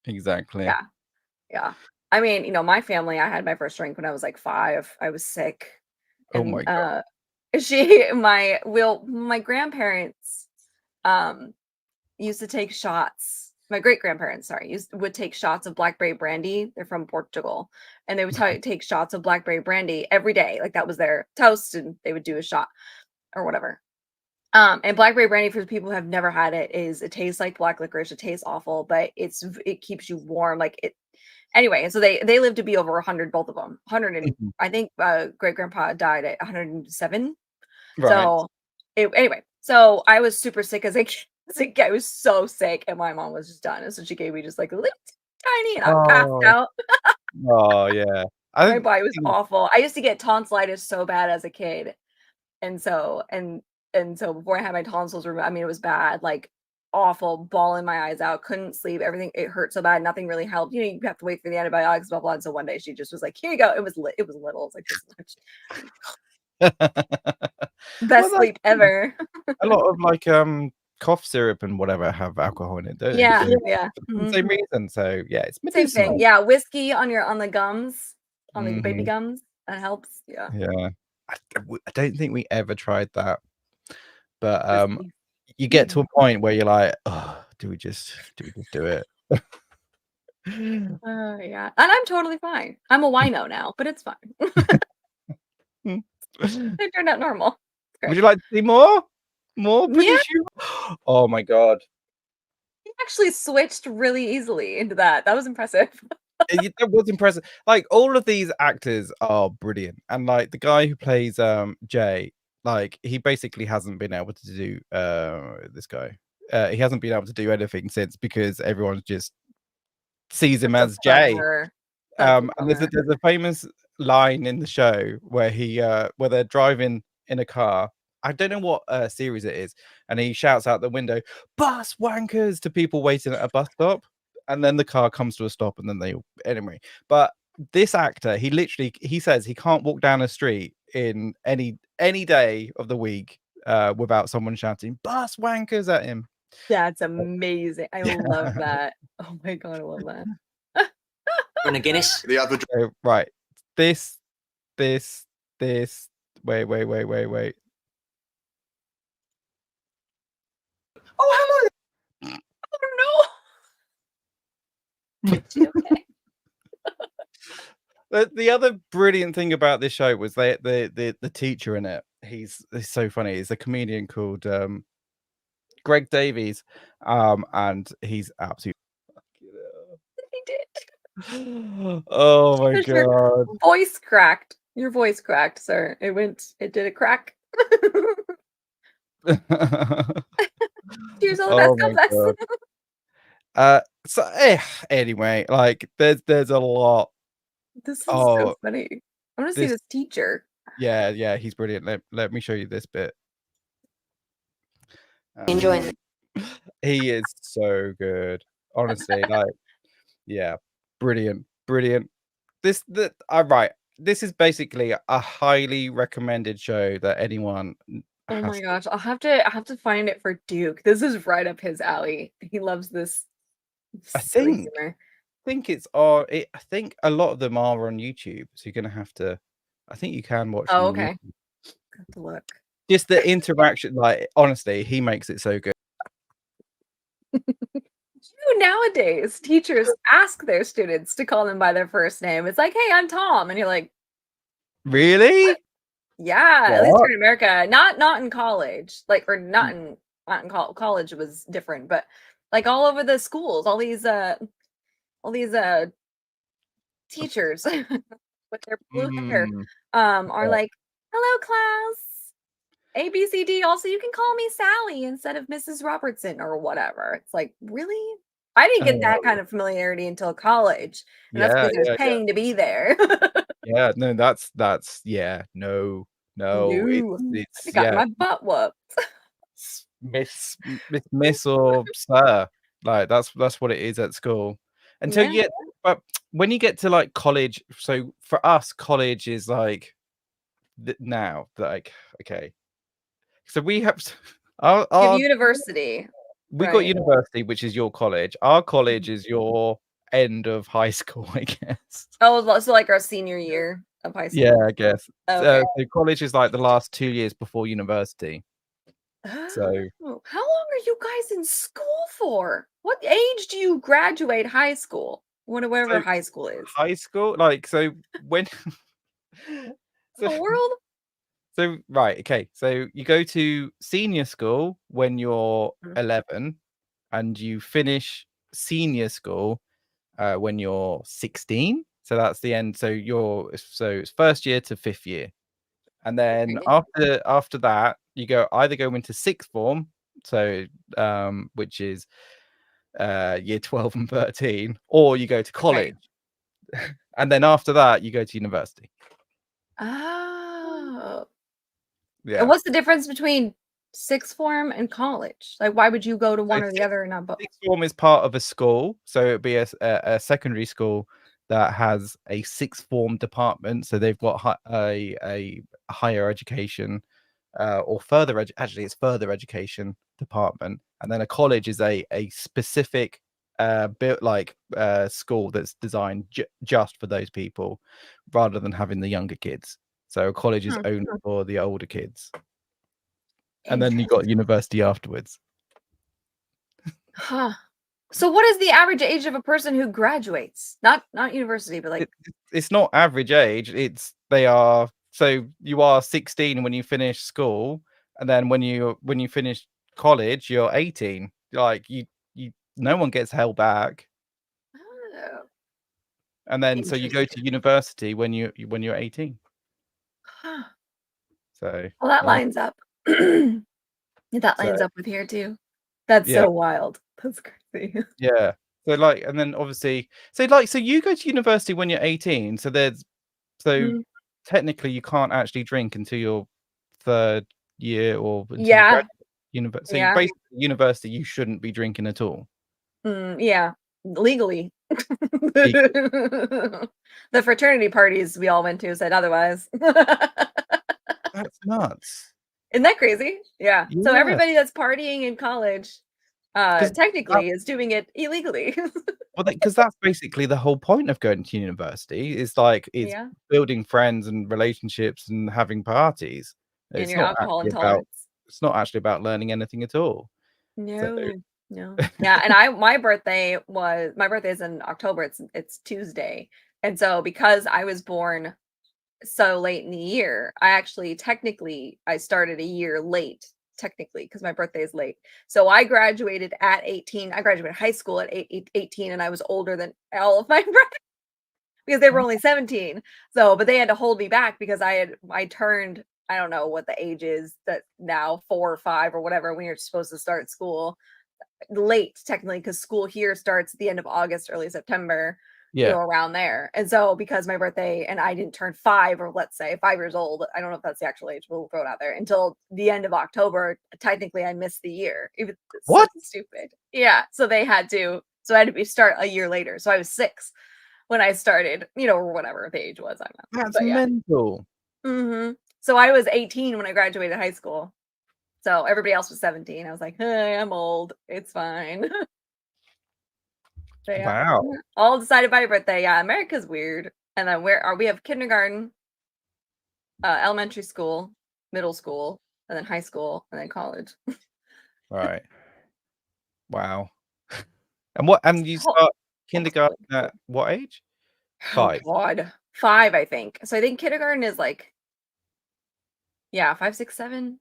Exactly. Yeah. Yeah. I mean, my family, I had my first drink when I was like 5. I was sick. Oh And my god. my grandparents um used to take shots. My great grandparents, sorry, would take shots of blackberry brandy. They're from Portugal. And they would take shots of blackberry brandy every day. Like that was their toast and they would do a shot or whatever. And blackberry brandy for the people who have never had it tastes like black licorice. It tastes awful, but it keeps you warm. Like it anyway, so they lived to be over 100, both of them. 100 and Mhm. I think great grandpa died at 107. Right. So anyway, so I was super sick as a kid. As a kid, I was so sick, and my mom was just done. And so she gave me just like a little tiny, and I passed Oh, out. oh yeah. I My think body was awful. I used to get tonsillitis so bad as a kid. And so before I had my tonsils removed, I mean, it was bad, like awful, bawling my eyes out, couldn't sleep, everything, it hurt so bad, nothing really helped. You have to wait for the antibiotics, blah blah. And so one day she just was like, "Here you go." It was little. It's like this much. Well, Best that's sleep ever. a lot of like cough syrup and whatever have alcohol in it, don't they? Yeah, So yeah. for the Mhm. same reason. So yeah, it's Same thing. medicinal. Yeah, whiskey on the gums, on the baby Mhm. gums. That helps. Yeah. Yeah. I don't think we ever tried that, but Whiskey. you get to a point where you're like, oh, do we just do it? Yeah. And I'm totally fine. I'm a wino now, but it's fine. It turned out normal. It's Would great. you like to see more? More Yeah, British humor? Oh my god. he actually switched really easily into that. That was impressive. That was impressive. Like all of these actors are brilliant, and like the guy who plays Jay, like he basically hasn't been able to do this guy. He hasn't been able to do anything since because everyone just sees him as Jay. And there's a famous line in the show where where they're driving in a car. I don't know what series it is, and he shouts out the window, "Bus wankers!" to people waiting at a bus stop, and then the car comes to a stop, and then they anyway. But this actor, he says he can't walk down a street in any day of the week without someone shouting "Bus wankers" at him. That's amazing. I love that. Oh my god, I love that. And a Guinness. The other Right. This. Wait. Oh, hello. Oh no. Okay. The other brilliant thing about this show was the teacher in it. He's so funny. He's a comedian called Greg Davies, and he's absolutely. He did. Oh my god! Your voice cracked. Your voice cracked, sir. It did a crack. Cheers, all the best. God bless. So anyway, like there's a lot. This is so funny. I want to see this teacher. Yeah, he's brilliant. Let me show you this bit. Enjoying it. He is so good. Honestly, like, yeah, brilliant. This is basically a highly recommended show that anyone. Oh my gosh, I have to find it for Duke. This is right up his alley. He loves this. I think it's I think a lot of them are on YouTube, so you're gonna have to. I think you can watch. Oh, okay. Have to look. Just the interaction, like honestly, he makes it so good. Nowadays, teachers ask their students to call them by their first name. It's like, "Hey, I'm Tom," and you're like, "Really?" What? Yeah, at least here in America, not in college, like, or not in college was different, but like all over the schools, all these teachers with their blue hair are like, "Hello, class. A, B, C, D. Also, you can call me Sally instead of Mrs. Robertson or whatever." It's like, really? I didn't get that kind of familiarity until college, and that's because I was paying to be there. Yeah, no, that's no. It's I got my butt whooped. Miss or sir, like that's what it is at school. Until you get, but when you get to like college, so for us, college is like now, like okay. So we have our university. We got university, which is your college. Our college is your end of high school, I guess. Oh, so like our senior year of high school. Yeah, I guess. Okay. So college is like the last 2 years before university. So how long are you guys in school for? What age do you graduate high school? Whatever high school is. High school, like so when the world. So right, okay. So you go to senior school when you're 11, and you finish senior school when you're 16. So that's the end. So it's first year to fifth year, and then after that you either go into sixth form, so which is year 12 and 13, or you go to college, and then after that you go to university. Oh. Yeah. And what's the difference between sixth form and college? Like, why would you go to one or the other and not both? Sixth form is part of a school, so it'd be a secondary school that has a sixth form department. So they've got a higher education or further actually it's further education department, and then a college is a specific built school that's designed just for those people, rather than having the younger kids. So college is only for the older kids. And then you got university afterwards. Huh. So what is the average age of a person who graduates? Not university, but like it's not average age. So you are 16 when you finish school, and then when you finish college, you're 18. Like you no one gets held back. Oh. And then so you go to university when you're 18. So well, that yeah. lines up. That lines up with here too. That's so wild. That's crazy. Yeah. So like, and then obviously, so you go to university when you're 18. So technically you can't actually drink until your third year or until you Yeah. graduate university. So basically, university you shouldn't be drinking at all. Yeah. Legally. Legally. The fraternity parties we all went to said otherwise. That's nuts. Isn't that crazy? Yeah. So Yeah. everybody that's partying in college technically is doing it illegally. Well, because that's basically the whole point of going to university. Is like it's Yeah. building friends and relationships and having parties. And It's your not alcohol actually intolerance. it's not actually about learning anything at all. No. Yeah, and my birthday is in October. It's Tuesday. And so because I was born so late in the year, I started a year late technically because my birthday is late. So I graduated at 18. I graduated high school at 18 and I was older than all of my friends because they were only 17. So, but they had to hold me back because I turned, I don't know what the age is that now, 4 or 5 or whatever, when you're supposed to start school late technically because school here starts at the end of August, early September. Around there. And so because my birthday and I didn't turn 5 or let's say 5 years old, I don't know if that's the actual age, but we'll throw it out there, until the end of October, technically I missed the year. It's what? So stupid. Yeah. So I had to start a year later. So I was 6 when I started, or whatever the age was. That's mental. So I was 18 when I graduated high school. So everybody else was 17. I was like, hey, I'm old. It's fine. Wow. All decided by your birthday. Yeah, America's weird. And then we have kindergarten, elementary school, middle school, and then high school, and then college. Right. Wow. And you start kindergarten at what age? 5. Oh God. 5, I think. So I think kindergarten is like 5, 6, 7.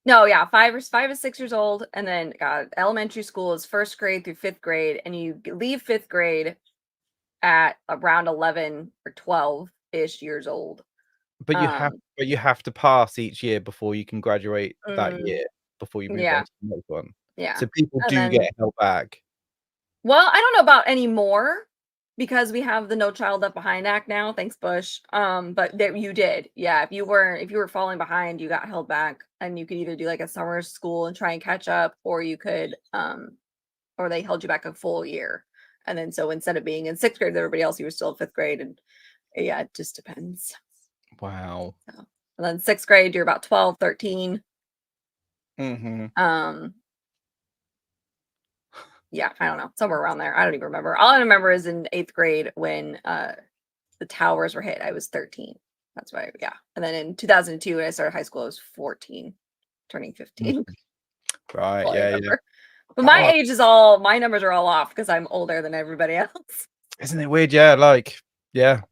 No, 5 or 6 years old, and then elementary school is 1st grade through 5th grade, and you leave 5th grade at around 11 or 12-ish years old. But you have to pass each year before you can graduate that year before you move on to the next one. Yeah. So people get held back. Well, I don't know about anymore because we have the No Child Left Behind Act now, thanks Bush. But you did. Yeah, if you were falling behind, you got held back, and you could either do like a summer school and try and catch up, or you could or they held you back a full year. And then so instead of being in 6th grade with everybody else, you were still in 5th grade, and it just depends. Wow. So, and then 6th grade, you're about 12, 13. Yeah, I don't know, somewhere around there. I don't even remember. All I remember is in 8th grade when the towers were hit, I was 13. That's why, And then in 2002, when I started high school, I was 14, turning 15. Right, yeah. But my numbers are all off because I'm older than everybody else. Isn't it weird? Yeah, like, it's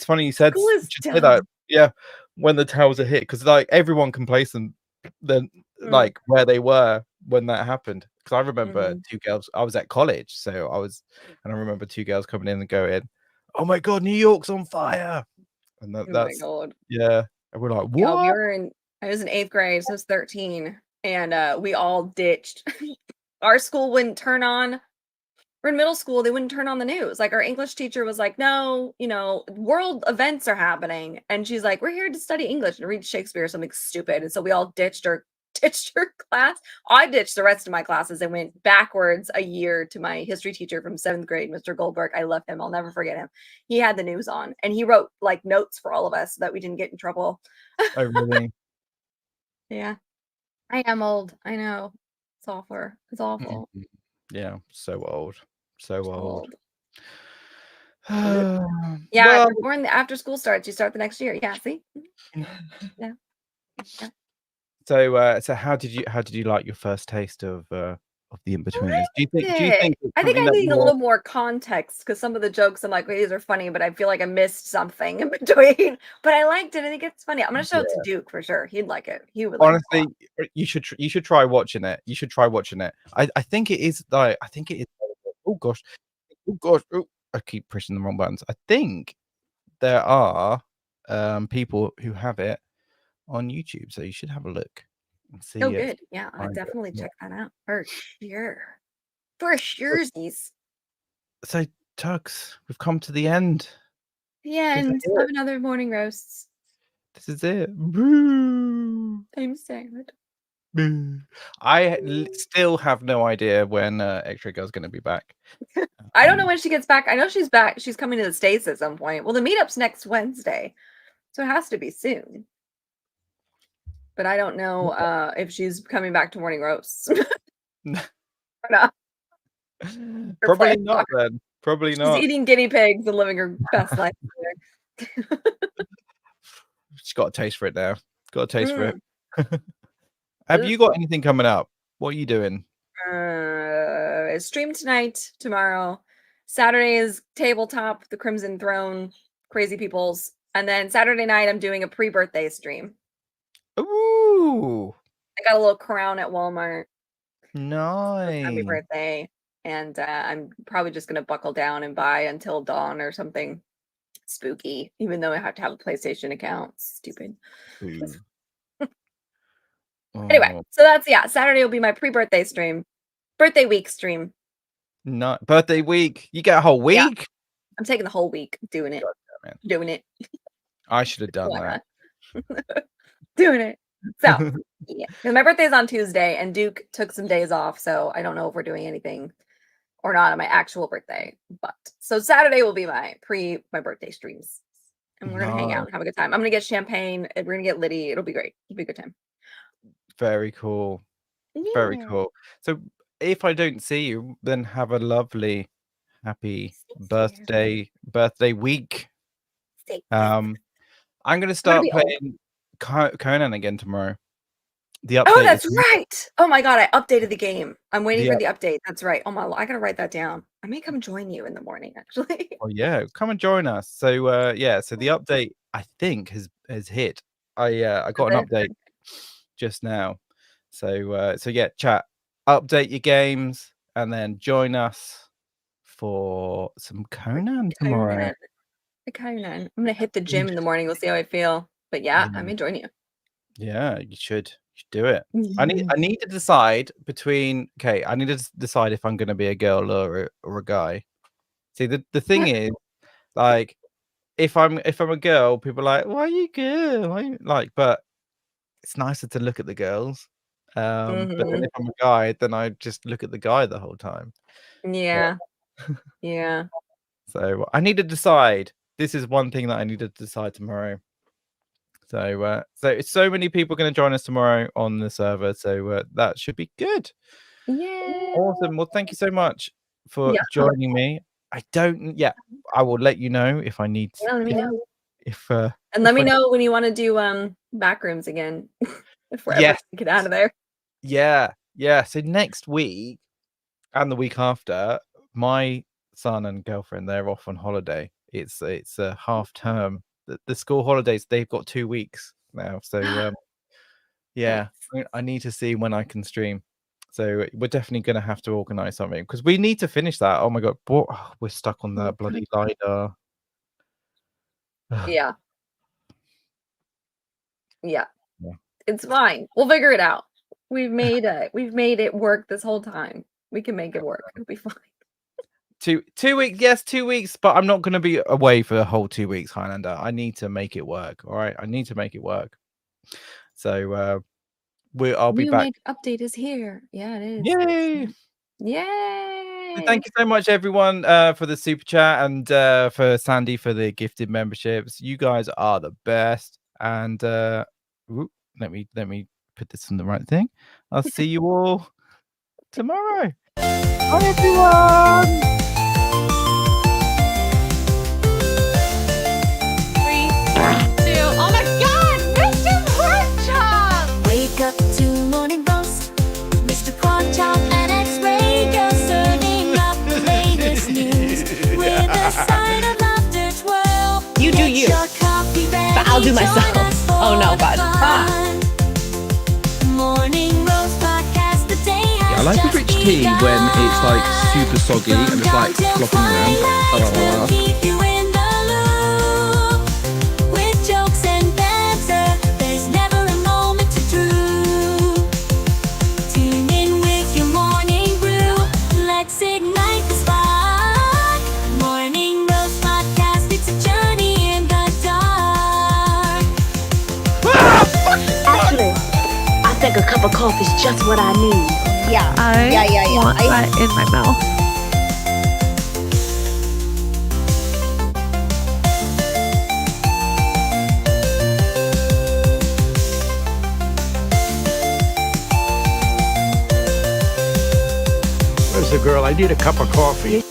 funny you said that. Yeah, when the towers are hit, because like everyone can place them then like where they were when that happened. Because I remember 2 girls. I was at college, so I remember 2 girls coming in and going, "Oh my god, New York's on fire!" And that's my god, and we're like, "What?" Yeah, I was in 8th grade, so I was 13, and we all ditched. Our school wouldn't turn on. We're in middle school, they wouldn't turn on the news. Like our English teacher was like, "No, world events are happening," and she's like, "We're here to study English and read Shakespeare or something stupid." And so we all ditched her class. I ditched the rest of my classes and went backwards a year to my history teacher from 7th grade, Mr. Goldberg. I love him. I'll never forget him. He had the news on and he wrote like notes for all of us so that we didn't get in trouble. Oh, really? Yeah. I am old. I know. It's awful. It's awful. Yeah, so old. So old. Yeah, well, after school starts, you start the next year. Yeah, see? Yeah. So how did you like your first taste of the Inbetweeners? Do you think I think I need a little more context because some of the jokes I'm like, wait, these are funny, but I feel like I missed something in between. But I liked it. I think it's funny. I'm gonna show it to Duke for sure. He'd like it. He would. Honestly, you should try watching it. You should try watching it. I think it is like Oh gosh. I keep pushing the wrong buttons. I think there are people who have it on YouTube, so you should have a look and see Oh, it. good. Yeah, I'll Find it. definitely Yeah. check that out for sure. For surezies. So, Tuggs, we've come to the end. The end of another morning roasts. This is it. Boo. I'm sad. Boo. Still have no idea when Extra Girl's going to be back. I don't know when she gets back. I know she's back. She's coming to the States at some point. Well, the meetup's next Wednesday, so it has to be soon. But I don't know if she's coming back to morning roasts. Or not. Probably not then. Probably not. She's eating guinea pigs and living her best life. She's got a taste for it now. Got a taste for it. Have you got anything coming up? What are you doing? Stream tonight, tomorrow. Saturday is tabletop, the Crimson Throne, Crazy Peoples. And then Saturday night, I'm doing a pre-birthday stream. Ooh. I got a little crown at Walmart. Nice. Happy birthday. And I'm probably just going to buckle down and buy Until Dawn or something spooky, even though I have to have a PlayStation account. Stupid. Anyway, so that's, Saturday will be my pre-birthday stream. Birthday week stream. Not birthday week. You get a whole week? Yeah. I'm taking the whole week doing it. Doing it. I should have done that. Doing it. So, yeah. My birthday's on Tuesday, and Duke took some days off, so I don't know if we're doing anything or not on my actual birthday. But so Saturday will be my birthday streams, and we're gonna hang out and have a good time. I'm gonna get champagne, and we're gonna get litty. It'll be great. It'll be a good time. Very cool. Very cool. So if I don't see you, then have a lovely, happy birthday week. I'm gonna start playing Conan again tomorrow. The update. Oh, that's right. Oh my god, I updated the game. I'm waiting for the update. That's right. Oh my, I gotta write that down. I may come join you in the morning, actually. Oh yeah, come and join us. So so the update I think has hit. I got an update just now. So yeah, chat, update your games and then join us for some Conan tomorrow. The Conan. I'm gonna hit the gym in the morning. We'll see how I feel. But yeah, I may join you. Yeah, you should do it. I need to decide between. Okay, I need to decide if I'm going to be a girl or a guy. See, the thing is, like, if I'm a girl, people are like, why are you girl? Why are you? Like, but it's nicer to look at the girls. But then if I'm a guy, then I just look at the guy the whole time. Yeah. Yeah. So I need to decide. This is one thing that I need to decide tomorrow. So many people going to join us tomorrow on the server. So that should be good. Yeah. Awesome. Well, thank you so much for joining me. I will let you know if I need to. Yeah, let me know. And let me know when you want to do backrooms again. If we're ever to get out of there. Yeah. So next week and the week after, my son and girlfriend, they're off on holiday. It's a half term. The school holidays, they've got 2 weeks now. So I need to see when I can stream. So we're definitely going to have to organize something because we need to finish that. Oh my god, we're stuck on that bloody LiDAR. Yeah. It's fine. We'll figure it out. We've made it work this whole time. We can make it work. It'll be fine. 2 weeks, yes, 2 weeks, but I'm not going to be away for the whole 2 weeks, Highlander. I need to make it work. All right, I need to make it work. So I'll be back. Update is here. Yeah, it is. Yay! So thank you so much, everyone, for the super chat and for Sandy for the gifted memberships. You guys are the best. And let me put this on the right thing. I'll see you all tomorrow. Bye, everyone. 3, 2, oh my god, MrPorkChop! Wake up to morning roast, MrPorkChop and X-Radio serving up the latest news with a sign of laughter twirl. You do you, but I'll do myself. Oh no, God. Morning Roast Podcast, the day has I like a rich tea when it's like super soggy and it's like flopping around. Oh. Keep you in the loop with jokes and banter. There's never a moment to droop. Tune in with your morning brew. Let's ignite the spark. Morning Roast Podcast. It's a journey in the dark. Actually, I think a cup of coffee is just what I need. Yeah. I want that in my mouth. Where's the girl? I need a cup of coffee.